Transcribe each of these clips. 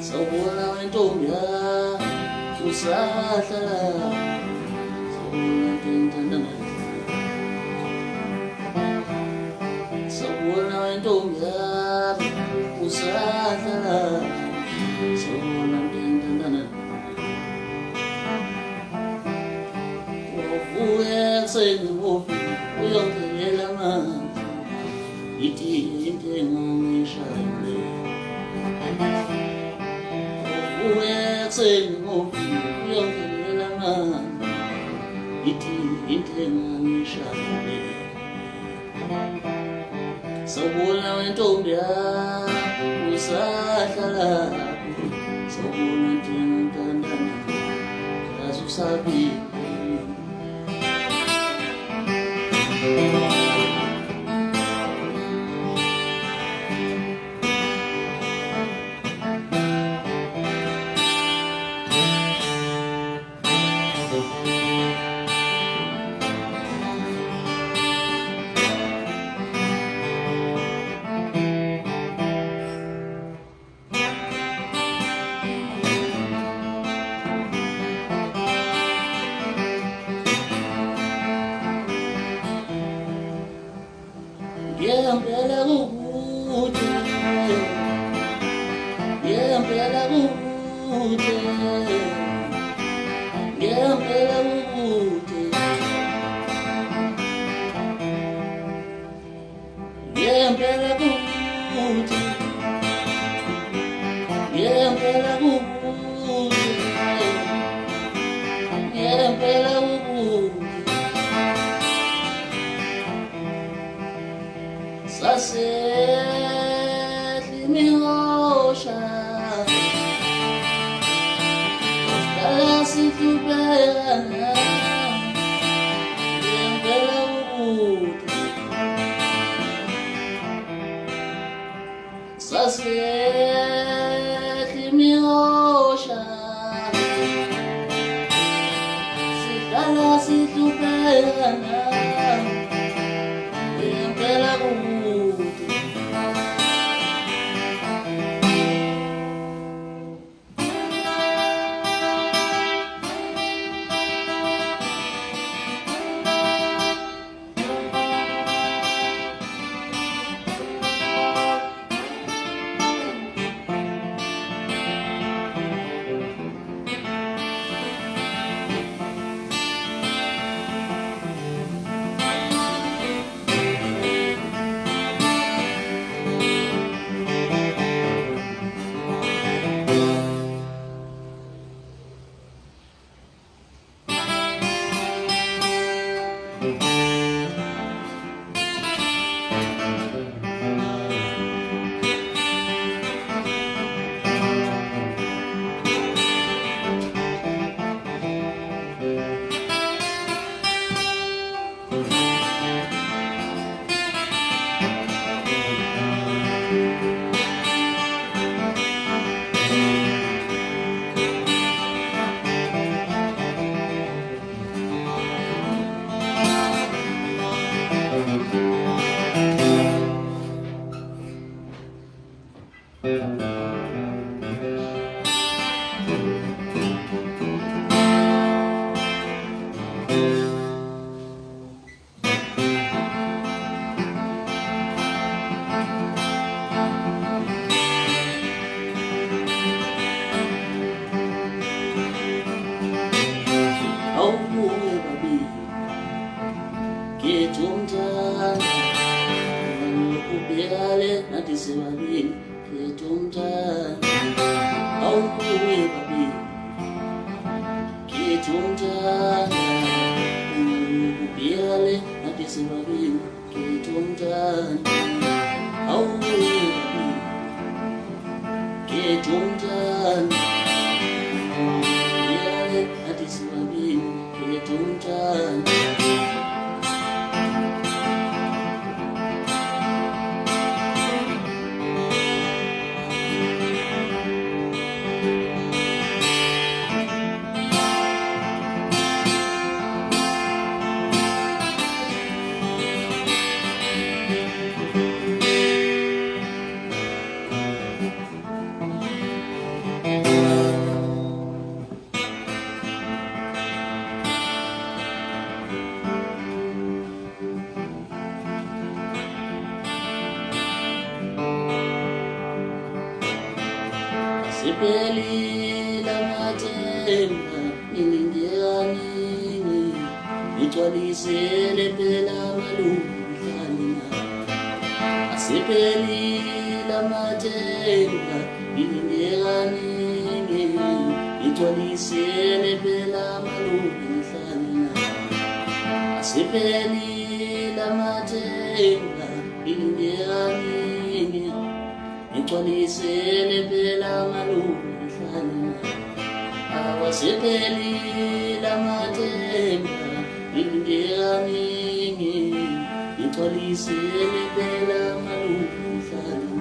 Sawubona wentombi usahlala sawubona wentombi usahlala sawubona ntendana uvuke ekuseni uyongelela amanzi ithi intengo ngishayile ekuseni uyongelela amanzi ithi intengo ngishayile sawubona wentombi usahlala sawubona ntendana yazi usabile Ngempela kukude ngempela kukude ngempela kukude ngempela kukude ngempela kukude ngempela kukude Saselimihosha Kala sikubelana Ngempela kukude Saselimihosha Kala sikubelana Ngempela kukude Sebabini ketumtana awubuye babini ketumtana ubiyale nathi sebabini ketumtana awubuye babini ketumtana ubiyale nathi sebabini ketumtana asephelile amathemba ningindiyani ngigcwalisele phela amalungani asephelile amathemba ningindiyani ngigcwalisele phela amalungani asephelile amathemba ningindiyani ngigcwalisele phela amalungani awasephelile amathemba ngindiyani ngigcwalisele phela amalungani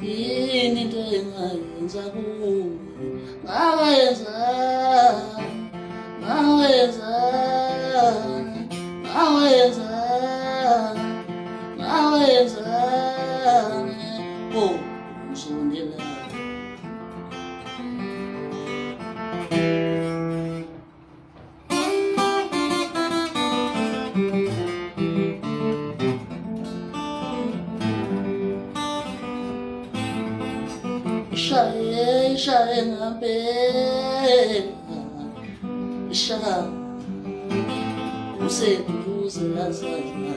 Yini into engayenza kuwe ngaweza oh ngizondela Ishaye ngempela ishaya useduze lazana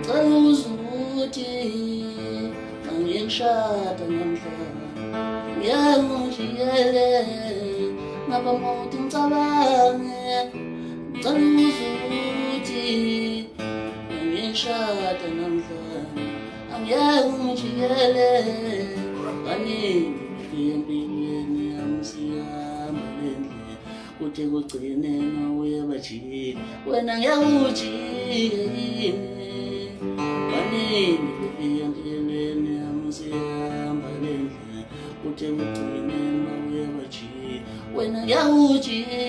ngicela uzuthi angiyishada namhlanje ngiyangishiyele ngaba mawuthi ngicabange ngicela uzuthi angiyishada namhlanje angiyangishiyele kaningi empilweni yami sihamba lendlela kuthi kugcine nawuye bajike wena ngiyakujike yini kaningi empilweni yami sihamba lendlela kuthi kugcine nawuye bajike wena ngiyakujike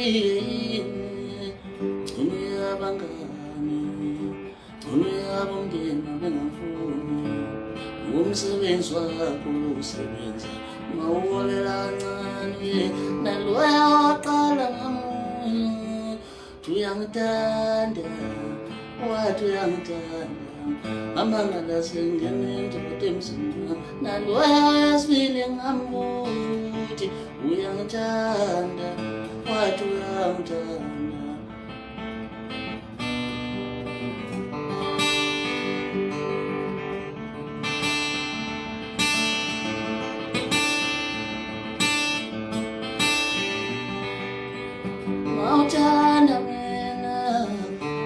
gcino yabangani gcino yabomndeni abengafuni ngumsebenzi wakho usebenza mawuholela kancane naloya waqala ngamunye uyangithanda wathi uyangithanda ngamangala sengene indoda emzini naloya wesibili ngambuza ukuthi uyangithanda wathi uyangithanda. Mawuthanda mina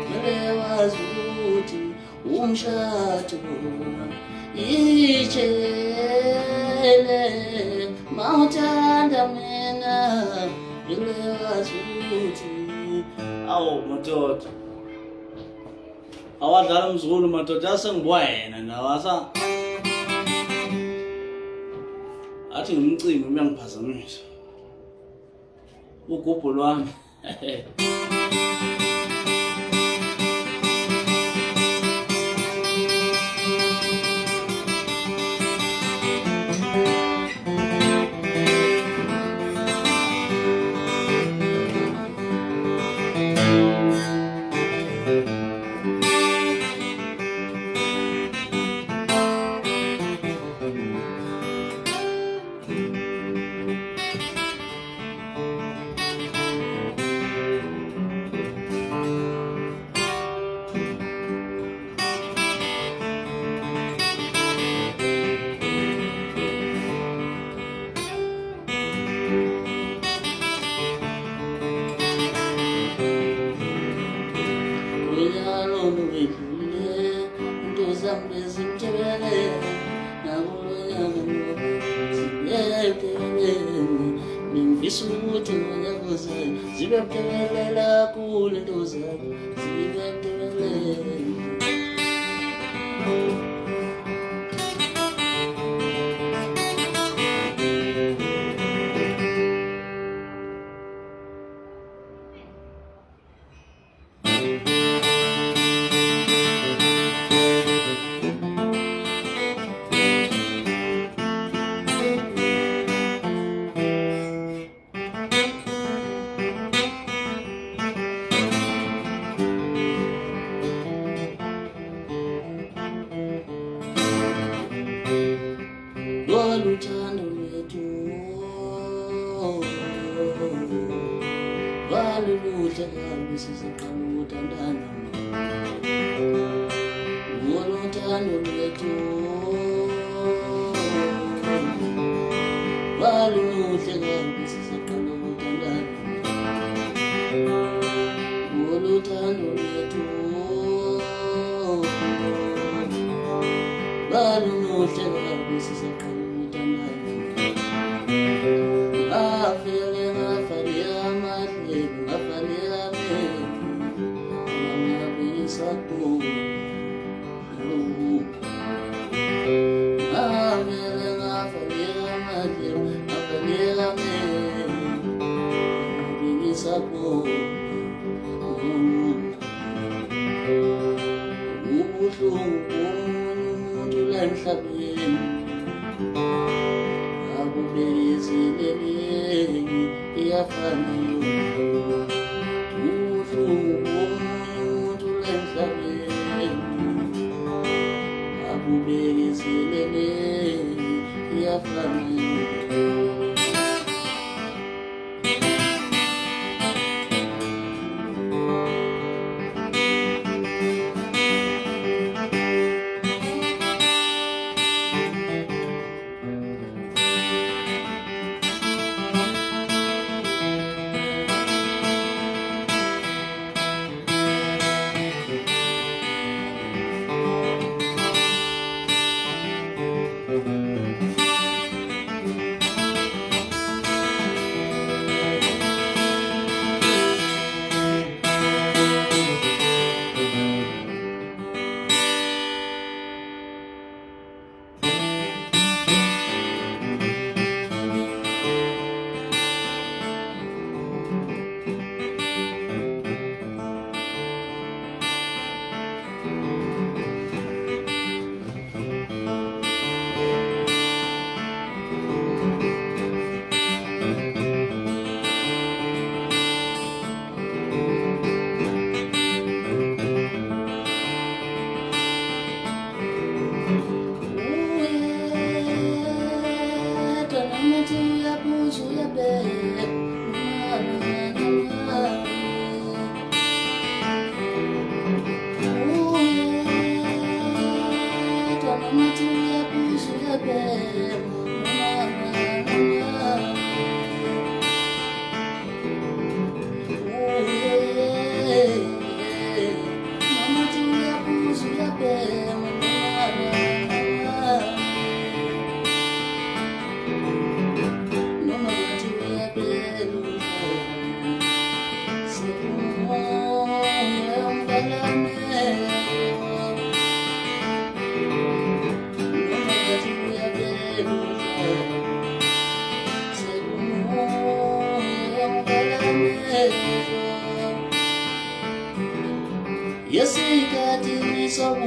mele wazi ukuthi umshado ijele. Mawuthanda mina mele wazi ukuthi awu madoda awadlala umzukulu madoda asengiwena nawo athi ngimcimbi uyangiphazamisa ugubho lwami. Ngifisa ukuthi ngonyaka ozayo zibe butebelela kakhulu into zakho zibe butebelela. Uthando lwethu valuluhle kabi siziqala ukuthandana. Uthando lwethu valuluhle kabi siziqala ukuthandana. Uthando lwethu valuluhle kabi siziqala ubuhlungu umuntu la emhlabeni abubekezeleleki iyafana. Ubuhlungu umuntu la emhlabeni abubekezeleleki iyafana.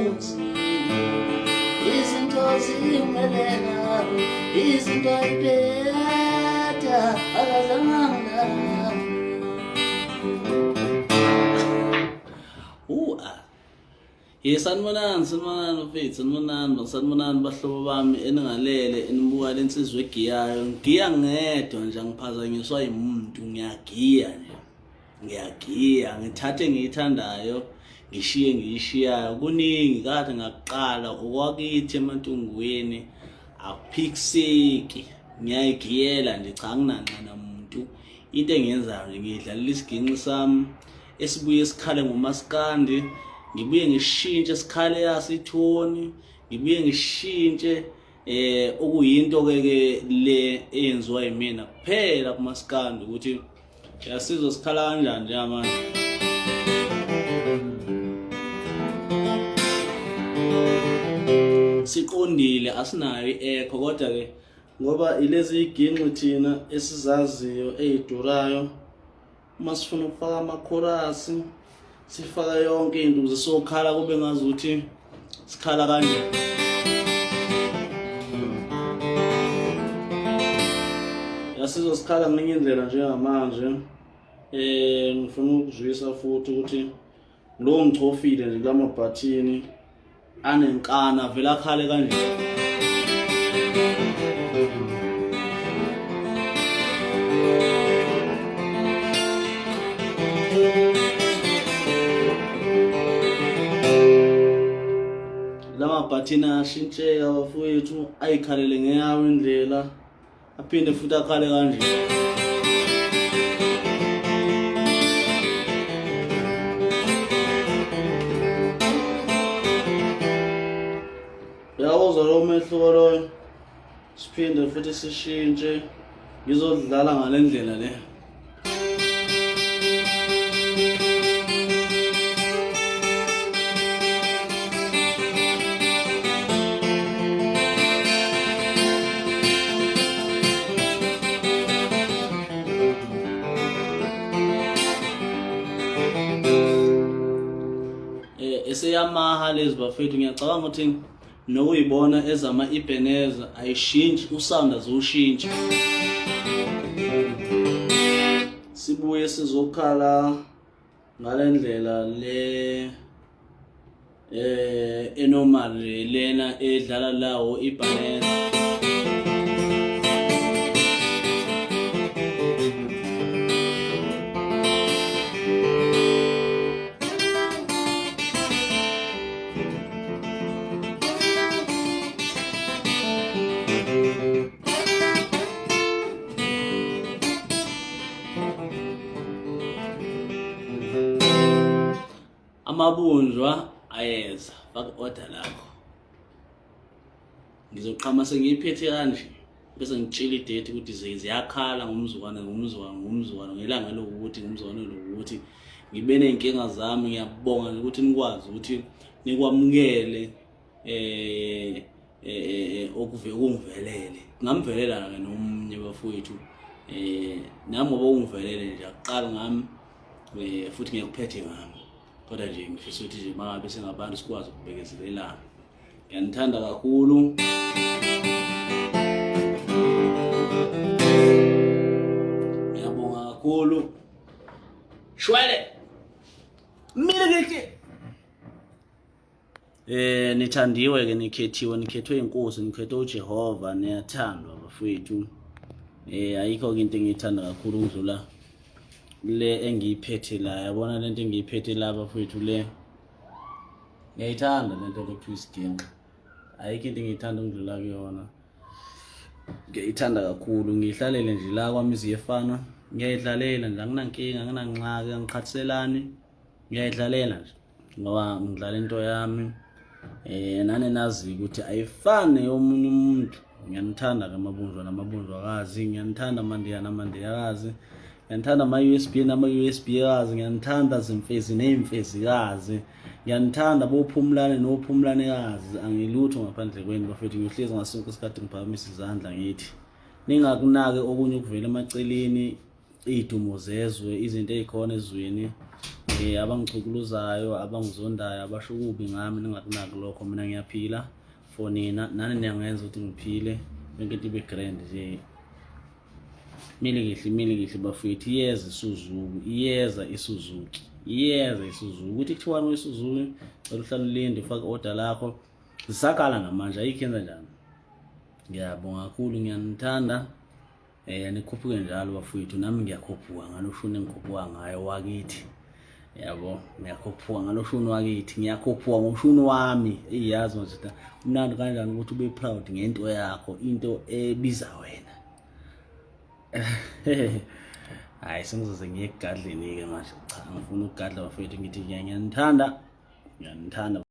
kunzima izinto zimelena izinto ayiphetha akazananga sanibonani mfethu sanibonani bahlobo bami eningalele enibuka lensizwe egiyayo ngiya ngedwa nje ngiphazanyiswa yimuntu ngiyagiya ngithathe ngiyithandayo ngishiye ngiyishiyayo kuningi kade ngakuqala okwakithi emantungweni akuphikiseki ngiyayigiyela nje cha nginanqana umuntu into engiyenzayo nje ngidlalela isiginqi sami esibuye sikhale ngomaskandi ngibuye ngishintshe sikhale yasithoni ngibuye ngishintshe okuyinto ke le eyenziwa yimina kuphela kumaskandi ukuthi yasizwe sikhala kanjani nje manje siqondile asinayo i-echo kodwa ke ngoba ilezi iginqi thina esizaziyo ezidurayo uma sifuna ukufaka amakhorasi sifaka yonke into ukuze sokhala kube ngazuthi sikhala kanje yasizwe sikhala ngenye indlela njengamanje ngifuna ukuzwisa futhi ukuthi lo ngichofile nje kulamabhathini anenkana vela khale kanje lamabhathini ashintsheka bafowethu ayikhalele ngeyawo indlela aphinde futhi akhale kanje yawuzwa lo mehluko loyo siphinde futhi sishintshe ngizodlala ngale ndlela le eseyamaha lezi bafethu ngiyacabanga ukuthi nokuyibona ezama ibeneza ayishintshi usound azowushintsha sibuye sizokhala ngalendlela le enormal lena edlala lawo ibeneza amabunjwa ayeza faka order lakho ngizoqhama sengiyiphethe kanje bese ngitshela idate ukuthi ziyakhala ngomzukwana ngelanga lokuthi ngomzukwana lokuthi ngibe nenkinga zami ngiyabonga ukuthi nikwazi ukuthi nikwamukele okungivelele ngamvelela nomunye bafowethu nami ngoba ungivelele nje aqala ngami futhi ngiyakuphethe ngami kodwa nje ngifisa ukuthi nje mangabe sengabantu sikwazi ukubekezelelana ngiyanithanda kakhulu ngiyabonga kakhulu shwele mina ke nithandiwe ke nikhethwe inkosi nikhethwe uJehova niyathandwa bafowethu ayikho into engiyithanda kakhulu ukudlula le engiyiphethe la yabona lento engiyiphethe la bafowethu le ngiyayithanda lento lokuthiwa isiginqi ayikho into engiyithanda ukudlula kuyona ngiyayithanda kakhulu ngihlalele nje la kwami iziyefana ngiyayidlalela nje anginankinga anginanxaki angiqhathiselani ngiyayidlalela nje ngoba ngidlala into yami nane nazi ukuthi ayifane yomunye umuntu ngiyanithanda kamabunjwa namabunjwakazi ngiyanithanda mandiyakazi ngiyanithanda ama-USB nama-USBkazi ngiyanithanda zimfezi nemfezikazi ngiyanithanda bophumlane nophumlanekazi angilutho ngaphandle kwenu bafethu ngiyohlezi ngasonke isikhathi ngiphakamisa izandla ngithi ningakunake okunye ukuvela emaceleni izidumo zezwe izinto ezikhona ezweni abangichukuluzayo, abangizondayo, abasho kubi ngami, ningakunaki lokho. Mina ngiyaphila for nina, nani niyangenza ukuthi ngiphile, yonke into ibe grand nje. Mile kihle bafethu. Iyeza iSuzuki ukuthi kuthiwa iSuzuki cela uhlale ulinde ufake order lakho. Zisakhala namanje, ayikho yenza njani. Ngiyabonga kakhulu, ngiyanithanda. Nikhuphuke njalo bafethu, nami ngiyakhuphuka ngaloshuni engikhuphuka ngayo wakithi. Yabo, ngiyakhuphuka ngaloshuni wakithi, ngiyakhuphuka ngoshuni wami. Iyazi nje umnandi kanjani ukuthi ube proud ngento yakho, into ebiza wena. Hayi, sengizoze ngiye egadleni ke manje. Cha, ngifuna ukugadla bafethu, ngithi ngiyanithanda.